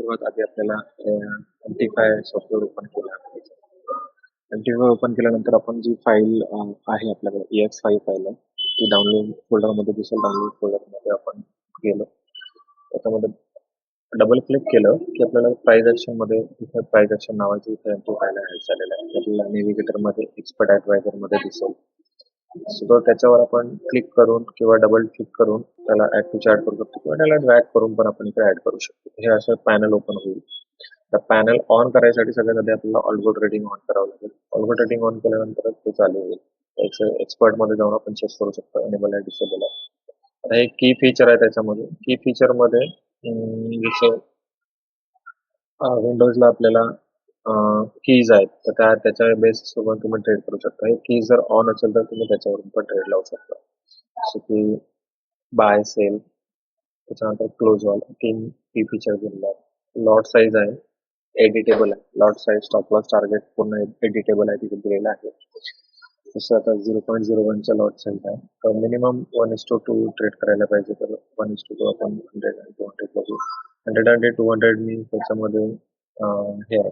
सर्वात आधी आपल्याला एमटीफाय सॉफ्टवेअर ओपन केलं आहे. एमटीफाय ओपन केल्यानंतर आपण जी फाईल आहे आपल्याकडे EX फाईल आहे ती डाउनलोड फोल्डरमध्ये दिसेल. डाउनलोड फोल्डरमध्ये आपण गेलो, त्याच्यामध्ये डबल क्लिक केलं की आपल्याला प्राइस ऍक्शन मध्ये इथे प्राइस ऍक्शन नावाची इथे एमटी फाईल ऍड झालेलं आहे. आपल्याला नेव्हिगेटरमध्ये एक्सपर्ट ऍडवायझर मध्ये दिसेल. सो त्याच्यावर आपण क्लिक करून किंवा डबल क्लिक करून त्याला ऍड टू ऍड करू शकतो किंवा त्याला ड्रॅग करून पण आपण इथे ऍड करू शकतो. हे असं पॅनल ओपन होईल. तर पॅनल ऑन करायसाठी सगळ्यात आधी आपल्याला ऑल्गो ट्रेडिंग ऑन करावं लागेल. ऑल्गो ट्रेडिंग ऑन केल्यानंतर ते चालू होईल. एक्सपर्ट मध्ये जाऊन आपण चेक करू शकतो एनेबल आहे डिसेबल आहे. आता हे की फीचर आहे. त्याच्यामध्ये की फीचर मध्ये जसं विंडोजला आपल्याला कीज आहेत तर त्याच्या बेसिसवर तुम्ही ट्रेड करू शकता. हे कीज जर ऑन असेल तर तुम्ही त्याच्यावरून पण ट्रेड लावू शकता. जसं की बाय सेल, त्याच्यानंतर क्लोज ऑल, तीन की फीचर दिलेले आहेत. लॉट साईज आहे, एडिटेबल आहे. Lot size, stop loss, target पूर्ण एडिटेबल आहे, तिथे दिलेलं आहे. जसं आता 0.01चा लॉट साईज आहे, तर मिनिमम 1:2 ट्रेड करायला पाहिजे. तर 1:2 आपण 100 आणि 200 बघू. 100 आणि 200 मी त्याच्यामध्ये हे आहे,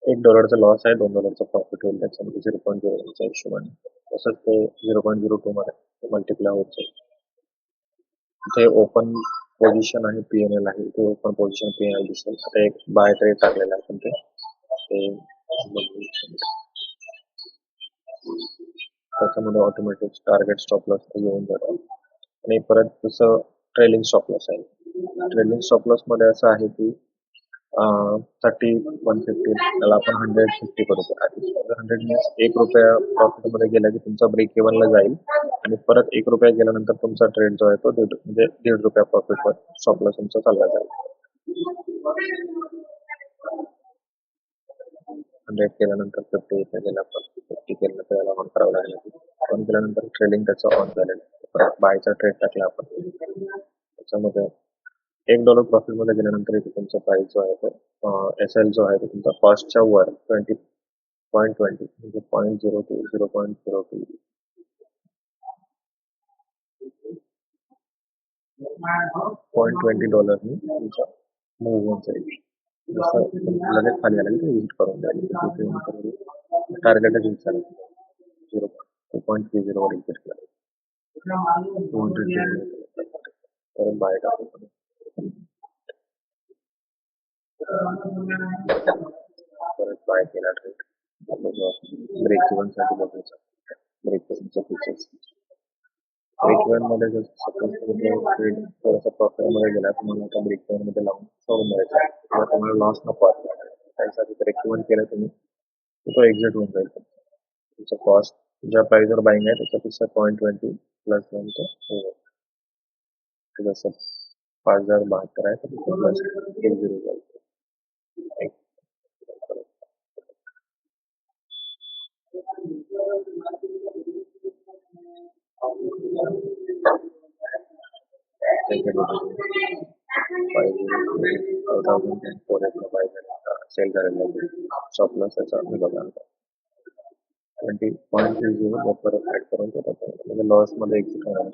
$1 लॉस आहे, $2 प्रॉफिट होईल त्याच्यामध्ये 0.01च्या हिशोबाने. तसंच ते 0.02 मध्ये मल्टिप्लाय होत जाईल. इथे ओपन पोझिशन आहे, PNL आहे. इथे ओपन पोझिशन PNL दिसेल. आता एक बाय ट्रेड टाकलेला आहे आपण ते त्याच्यामध्ये ऑटोमॅटिक टार्गेट स्टॉप लॉस येऊन जातो. आणि परत जसं ट्रेलिंग स्टॉप लॉस आहे. ट्रेलिंग स्टॉप लॉस मध्ये असं आहे की 30, 150 त्याला आपण 150 करू. 100 मीन्स ₹1 प्रॉफिट मध्ये गेला की तुमचा ब्रेक इव्हनला जाईल आणि परत ₹1 गेल्यानंतर तुमचा ट्रेड जो आहे तो म्हणजे ₹1.5 प्रॉफिट वर स्टॉप लॉस तुमचा चालला जाईल. 100 केल्यानंतर 50 इथे गेला, 50 केल्यानंतर याला ऑन करावं लागेल. ऑन केल्यानंतर ट्रेडिंग त्याचं ऑन झालेलं. परत बायचा ट्रेड टाकला आपण, त्याच्यामध्ये $1 प्रॉफिट मध्ये गेल्यानंतर इथे तुमचा प्राइस जो आहे तो SL जो आहे तो तुमचा कॉस्टच्या वर 20.20 म्हणजे 0.02 $0.02 $0.20 तुमचा मूव्ह होऊन जाईल. जसं लगेच खाली आलं की ते विजिट करून द्यायला टार्गेटच यूज झालं 2.30 वर एक्झिट केलं. 200 परत बाय टाकू. परत बाय केला ट्रेड. ब्रेक इव्हन साठी बघायचं. ब्रेक इव्हनचा फीचर्स, ब्रेक इव्हन मध्ये जर सपोज ट्रेड थोडासा प्रॉफिट मध्ये गेला तुम्हाला आता ब्रेक इव्हन मध्ये लावून सोडून द्यायचा किंवा तुम्हाला लॉस नको असला त्यासाठी ब्रेक इव्हन केलं तुम्ही तो एक्झिट होऊन जाईल. तुमचा कॉस्ट ज्या प्राइसवर बाईंग आहे त्याच्यापेक्षा 0.20 प्लस जाऊन तो जसं 5072 आहे तर प्लस 10 जाईल. सेल झालेला स्टॉप लॉस त्याचा बघा 20.30 बफर ऍड करून म्हणजे लॉस मध्ये एक्झिट होणार.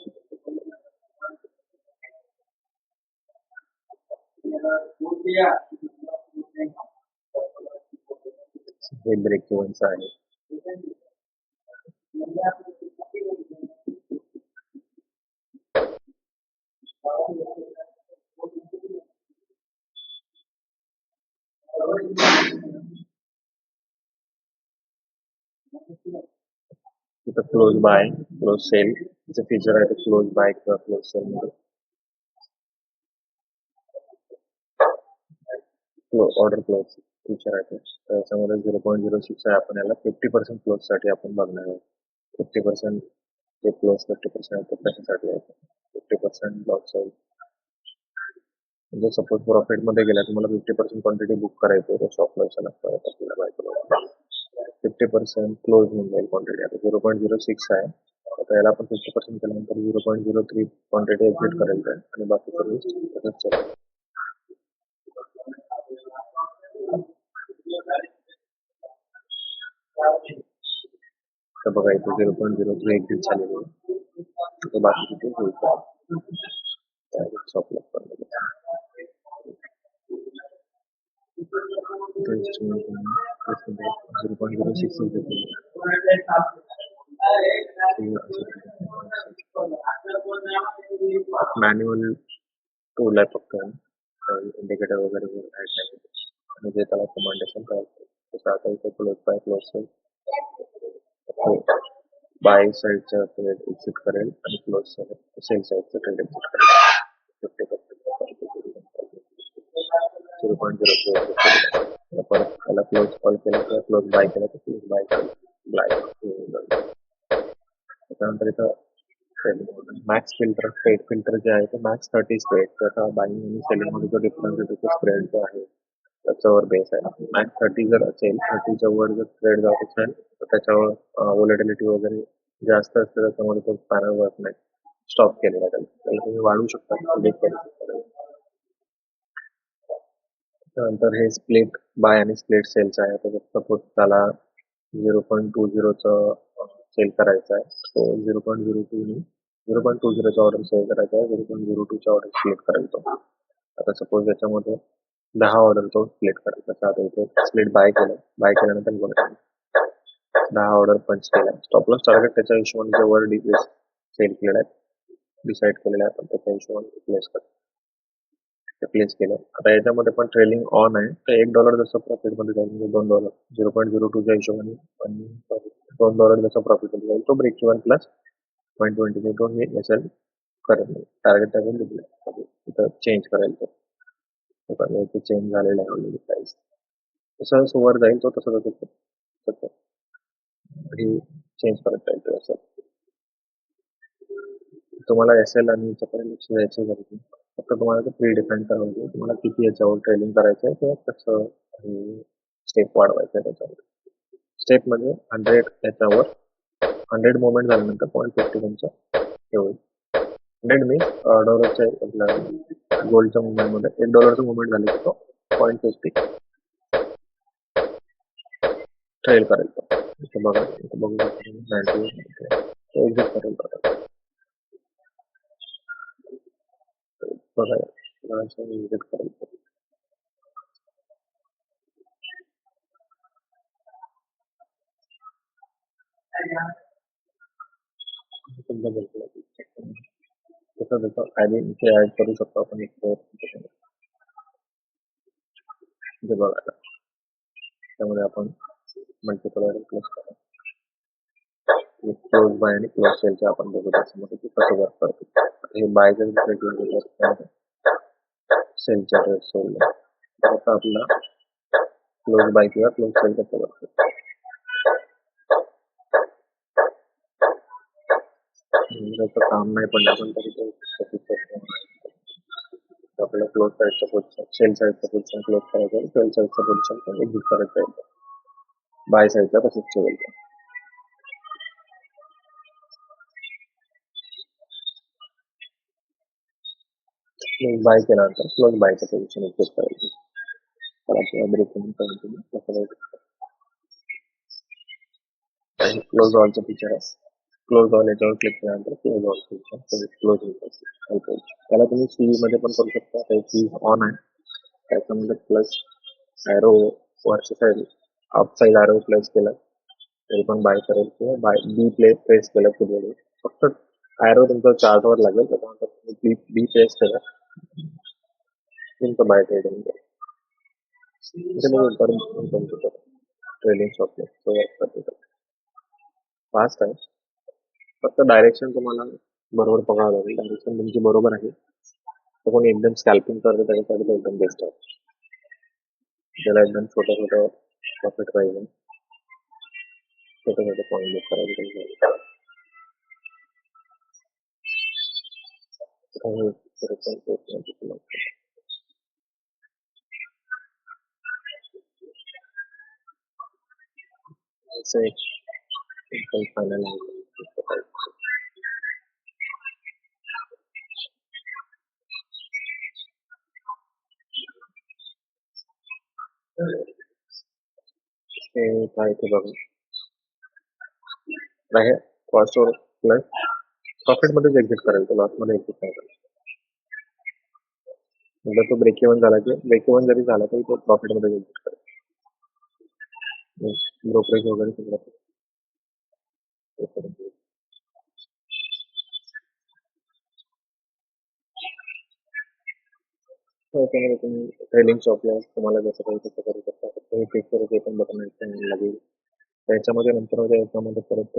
हे ब्रेक इव्हनचं आहे. तिथं क्लोज बाय, क्लोज सेल तिचं फीचर आहे. ते क्लोज बाय किंवा क्लोज सेल मध्ये ऑर्डर क्लोज फीचर आहे. त्याच्यामध्ये 0.06 आहे. आपण याला 50% क्लोज साठी आपण बघणार आहोत. 50% ते क्लोज 50% आहे तो कशासाठी आहे. 50% लॉस होईल म्हणजे सपोज प्रॉफिट मध्ये गेला तुम्हाला 50% क्वांटिटी बुक करायची आहे स्टॉप लॉस परत आपल्याला बाय 50% क्लोज होऊन जाईल क्वांटिटी. आता 0.06 आहे तर याला आपण 50% केल्यानंतर 0.03 क्वांटिटी एक्झिट करायचं आहे आणि बाकी सर्विस तसंच चालेल. तर बघा इथे 0.03 एक्झिट झालेली आहे. बाकी तिथे होईल स्टॉप लॉस मॅन्युअल टूल आहे फक्त इंडिकेटर वगैरे ऍड नाही म्हणजे त्याला कमांडेशन करायचं तसं आता इथे क्लोज बाय क्लोज बाय साईडचा ट्रेड एक्झिट करेल आणि क्लोज सेल साईडचा ट्रेड एक्झिट करेल 0.02 परत त्याला क्लोज कॉल केला किंवा क्लोज बाय केला तर क्लोज बाय त्याच्यानंतर इथं मॅक्स फिल्टर स्प्रेड फिल्टर जे आहे ते मॅक्स 30 स्प्रेड त्याचा बाईंग आणि सेलिंग मध्ये जो डिफरन्स आहे तो स्प्रेड जो आहे त्याच्यावर बेस आहे मॅक्स 30 जर असेल 30च्या वर जर स्प्रेड जात असेल तर त्याच्यावर व्होलॅटिलिटी वगैरे जास्त असते त्याच्यामध्ये तो पॅनल वर्क नाही स्टॉप केलेला त्याला तुम्ही वाढवू शकता डिलीट करू शकता त्यानंतर हे स्प्लिट बाय आणि स्प्लिट सेल्स आहे तर सपोज त्याला 0.20चं सेल करायचा आहे तो 0.02चा ऑर्डर सेल करायचा आहे 0.02चा ऑर्डर स्प्लिट करायचो आता सपोज याच्यामध्ये 10 ऑर्डर तो स्प्लिट करायचा आता इथे स्प्लिट बाय केल्यानंतर बघा 10 ऑर्डर पंच केल्या स्टॉप लॉस टार्गेट त्याच्या हिशोबाने वर सेल केलेला आहे डिसाईड केलेला आहे आपण त्याच्या हिशोबाने प्लेस केलं आता याच्यामध्ये पण ट्रेलिंग ऑन आहे तर $1 जसं प्रॉफिटमध्ये जाईल म्हणजे $2 0.02च्या हिशोबाने आणि $2 जसं प्रॉफिटमध्ये जाईल तो ब्रेक इव्हन प्लस 0.22 हे एसएल करेल टार्गेट टाकून इथं चेंज करेल तो चेंज झालेला आहे ऑलरेडी प्राइस जसं जसं वर जाईल तो तसं तसं चेंज करत राहील तो असं तुम्हाला एसएल आणि याच्याकडे लक्ष द्यायचं गरज नाही फक्त तुम्हाला ते प्री डिफाईन करायचं तुम्हाला किती याच्यावर ट्रेलिंग करायचं आहे किंवा कसं स्टेप वाढवायचं आहे त्याच्यावर स्टेप म्हणजे 100 याच्यावर 100 मुवमेंट झाल्यानंतर 0.50 तुमचं हे होईल 100 मीन्स डॉलरच्या आपल्या गोल्डच्या मुवमेंटमध्ये $1 मुवमेंट झाले की तो 0.50 ट्रेल करेल तो इथे बघा इथे बघू तो एक्झिट करेल बघा एक्झिट करेल तसं तसं आधी इथे ऍड करू शकतो आपण एक इथे बघायला त्यामध्ये आपण मल्टिपल क्लोज करू क्लोज बाय आणि क्लोज सेलचे आपण बघू त्याच्यामध्ये ते कसं वर्क करतो हे बायचं सेलच्या रेट सोडलं आता आपला क्लोज बाय किंवा क्लोज सेल कसं वर्क करतो त्याचं काम नाही पडलं पण तरी ते आपल्याला क्लोज साईडचं पोझिशन सेल साईडचं पोझिशन क्लोज करायचं सेल साईडचं पोझिशन पण एक्झिट करायचं आहे बाय साईडला तसंच ठेवायचं क्लोज बाय केल्यानंतर क्लोज बायचं पोझिशन एक्झिट करायचं तर आपल्याला ब्रेकिंग क्लोज ऑलचं फीचर आहे क्लोज ऑल याच्यावर क्लिक केल्यानंतर क्लोज ऑल फीचर क्लोज होईल त्याला तुम्ही सी मध्ये पण करू शकता ते सी ऑन आहे त्याच्यामध्ये प्लस ॲरो वरच्या side up side arrow place केला तरी पण बाय करेल किंवा बाय बी प्रेस केलं की फक्त ॲरो तुमचा चार्टवर लागेल त्याच्यानंतर तुम्ही बी प्रेस केला तुमचं buy trading trading shop fast आहे फक्त डायरेक्शन तुम्हाला बरोबर पकडावं लागेल डायरेक्शन तुमची बरोबर आहे तर कोणी एकदम स्कॅल्पिंग करतो त्याच्यासाठी तो एकदम बेस्ट आहे त्याला एकदम छोटं छोटं प्रॉफिट पाहिजे छोटे छोटे पॉईंट बुक करायचे फायनल हे काय ते बघा आहे कॉस्टवर प्लस प्रॉफिटमध्येच एक्झिट करायचं तो लॉसमध्ये एक्झिट नाही करायचं तो ब्रेक इव्हन झाला की ब्रेक इव्हन जरी झाला तरी तो प्रॉफिटमध्ये एक्झिट करायचा ब्रोकरेज वगैरे सगळं ते करून देईल. हो, त्यामध्ये तुम्ही ट्रेडिंग स्टॉप लॉस तुम्हाला जसं पाहिजे तसं करू शकता. फक्त हे फिक्सरच हे पण बटन आहे लागेल. त्याच्यामध्ये नंतर याच्यामध्ये परत